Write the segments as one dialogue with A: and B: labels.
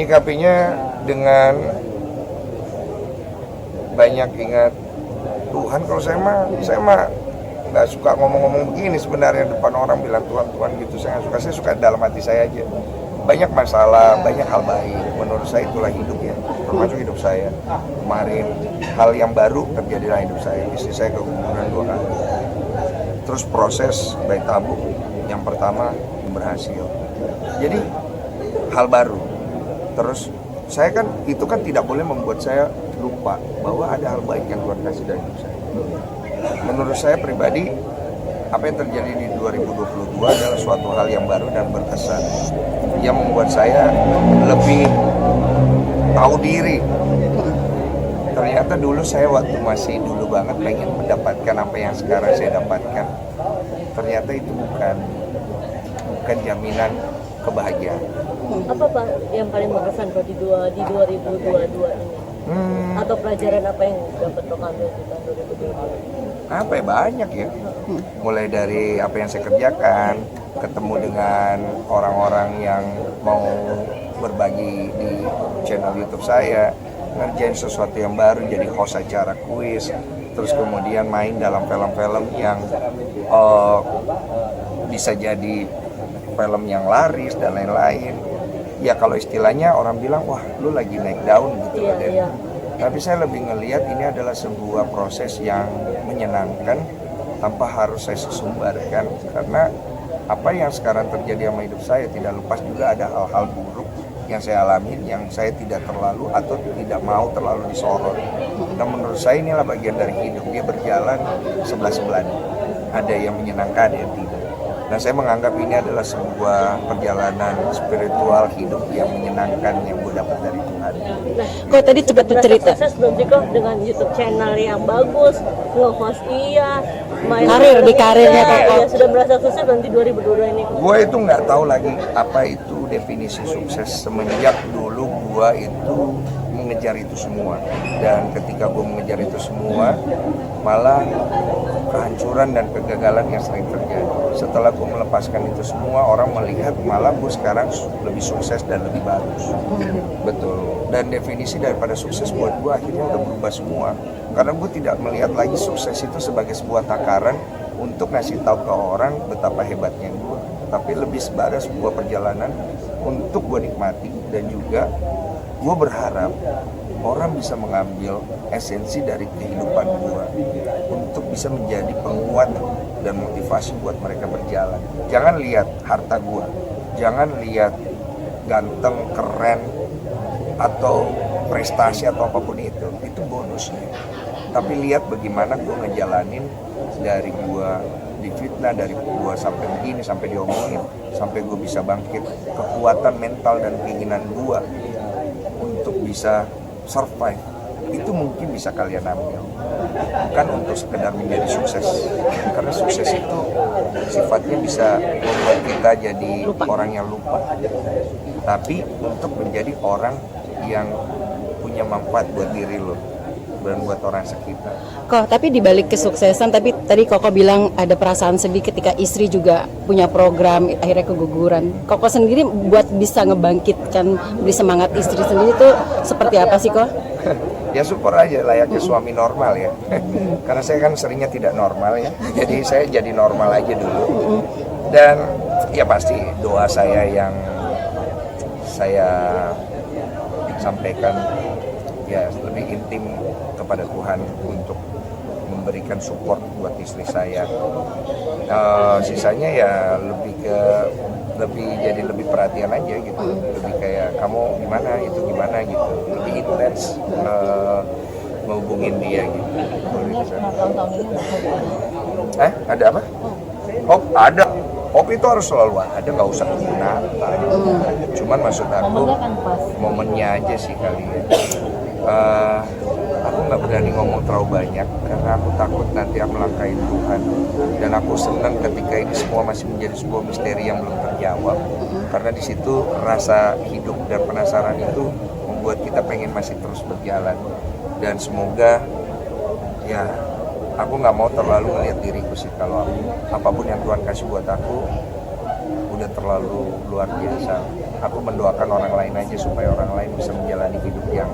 A: menyikapinya dengan banyak ingat Tuhan. Kalau saya mah nggak suka ngomong-ngomong begini sebenarnya depan orang bilang Tuhan gitu. Saya nggak suka. Saya suka dalam hati saya aja. Banyak masalah, banyak hal baik. Menurut saya itulah hidup ya. Termasuk hidup saya. Kemarin hal yang baru terjadi dalam hidup saya. Istri saya keguguran 2 kali. Terus proses bayi tabung yang pertama berhasil. Jadi hal baru. Terus saya kan itu kan tidak boleh membuat saya lupa bahwa ada hal baik yang Tuhan kasih dalam hidup saya. Menurut saya pribadi, apa yang terjadi di 2022 adalah suatu hal yang baru dan berkesan, yang membuat saya lebih tahu diri. Ternyata dulu saya waktu masih dulu banget pengen mendapatkan apa yang sekarang saya dapatkan. Ternyata itu bukan jaminan kebahagiaan.
B: Apa Pak yang paling berkesan Pak di 2022 ini? Atau pelajaran apa yang dapat Pak ambil di tahun 2022?
A: Apa ya, banyak ya. Mulai dari apa yang saya kerjakan, ketemu dengan orang-orang yang mau berbagi di channel YouTube saya, ngerjain sesuatu yang baru, jadi host acara kuis, terus kemudian main dalam film-film yang bisa jadi film yang laris dan lain-lain. Ya kalau istilahnya orang bilang, wah lu lagi naik daun gitu loh deh. Tapi saya lebih ngelihat ini adalah sebuah proses yang menyenangkan tanpa harus saya sesumbarkan. Karena apa yang sekarang terjadi sama hidup saya tidak lepas juga ada hal-hal buruk yang saya alami, yang saya tidak terlalu atau tidak mau terlalu disorot. Dan menurut saya inilah bagian dari hidup, dia berjalan sebelah-sebelahan. Ada yang menyenangkan, ada yang tidak. Nah, saya menganggap ini adalah sebuah perjalanan spiritual hidup yang menyenangkan yang gue dapat dari Tuhan.
B: Nah, kok tadi cepat cerita belum sih kok dengan YouTube channel yang bagus, nge-host main karirnya kok. Sudah merasa sukses nanti 2022 ini.
A: Gue itu nggak tahu lagi apa itu definisi sukses semenjak dulu gue itu mengejar itu semua. Dan ketika gue mengejar itu semua, malah kehancuran dan kegagalan yang sering terjadi. Setelah gue melepaskan itu semua, orang melihat malah gue sekarang lebih sukses dan lebih bagus. Betul. Dan definisi daripada sukses buat gue akhirnya udah berubah semua. Karena gue tidak melihat lagi sukses itu sebagai sebuah takaran untuk ngasih tahu ke orang betapa hebatnya gue. Tapi lebih sebagai sebuah perjalanan untuk gue nikmati, dan juga gue berharap orang bisa mengambil esensi dari kehidupan gue untuk bisa menjadi penguat dan motivasi buat mereka berjalan. Jangan lihat harta gue, jangan lihat ganteng, keren, atau prestasi atau apapun itu bonusnya. Tapi lihat bagaimana gue ngejalanin dari gue difitnah, dari gue sampai begini, sampai diomongin, sampai gue bisa bangkit, kekuatan mental dan keinginan gue untuk bisa survive, itu mungkin bisa kalian ambil. Bukan untuk sekedar menjadi sukses, karena sukses itu sifatnya bisa membuat kita jadi orang yang lupa, tapi untuk menjadi orang yang punya manfaat buat diri lo dan buat orang sekitar.
C: Kok, tapi dibalik kesuksesan, tapi tadi Koko bilang ada perasaan sedih ketika istri juga punya program akhirnya keguguran. Koko sendiri buat bisa ngebangkitkan, beri semangat istri sendiri itu seperti apa sih Kok?
A: Ya syukur aja, layaknya suami normal ya. Karena saya kan seringnya tidak normal ya. Jadi saya jadi normal aja dulu. Dan ya pasti doa saya yang saya sampaikan ya lebih intim kepada Tuhan untuk memberikan support buat istri saya. Sisanya ya lebih perhatian aja gitu, lebih kayak kamu gimana, itu gimana gitu, lebih intens menghubungin dia gitu. Ada apa? Oh ada. Hobi itu harus selalu ada, nggak usah tunggu Natal. Cuman maksud aku momennya aja sih kali ya. Aku nggak berani ngomong terlalu banyak karena aku takut nanti aku melangkahi Tuhan. Dan aku senang ketika ini semua masih menjadi sebuah misteri yang belum terjawab. Karena di situ rasa hidup dan penasaran itu membuat kita pengen masih terus berjalan. Dan semoga ya aku nggak mau terlalu melihat diriku sih, kalau apapun yang Tuhan kasih buat aku udah terlalu luar biasa. Aku mendoakan orang lain aja supaya orang lain bisa menjalani hidup yang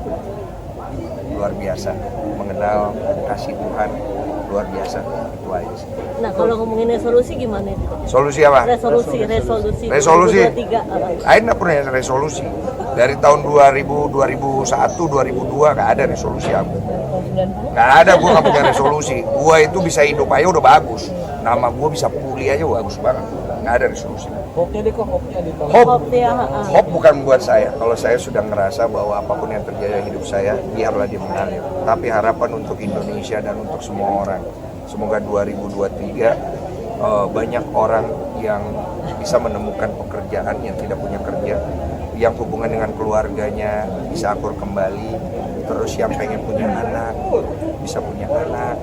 A: luar biasa, mengenal kasih Tuhan luar biasa. Itu aja sih.
B: Nah, kalau ngomongin resolusi gimana itu?
A: Solusi apa?
B: Resolusi
A: Resolusi.
B: 2023.
A: Aing nggak pernah resolusi. Dari tahun 2000, 2001, 2002 nggak ada resolusi aku. Nggak ada, gue nggak punya resolusi. Gue itu bisa hidup aja udah bagus. Nama gue bisa pulih aja bagus banget. Nggak ada resolusi.
D: Hope-nya deh kok, hope-nya di tahun.
A: Hope bukan buat saya. Kalau saya sudah ngerasa bahwa apapun yang terjadi hidup saya, biarlah dia mengalir. Tapi harapan untuk Indonesia dan untuk semua orang. Semoga 2023 banyak orang yang bisa menemukan pekerjaan yang tidak punya kerja, yang hubungan dengan keluarganya bisa akur kembali, terus yang pengen punya anak bisa punya anak,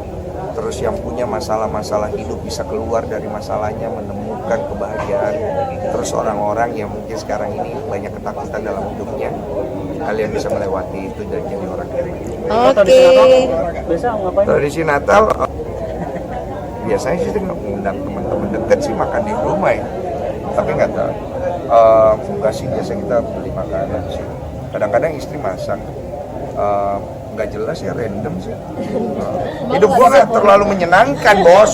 A: terus yang punya masalah-masalah hidup bisa keluar dari masalahnya, menemukan kebahagiaan. Terus orang-orang yang mungkin sekarang ini banyak ketakutan dalam hidupnya, kalian bisa melewati itu dan jadi orang yang baik.
C: Oke.
D: Biasa ngapain?
A: Tradisi Natal biasanya sih ngundang teman-teman dekat sih makan di rumah ya, tapi nggak tahu. Enggak sih, biasa kita beli makanan sih. Kadang-kadang istri masak. Nggak jelas ya, random sih. Hidup gua nggak terlalu menyenangkan, bos.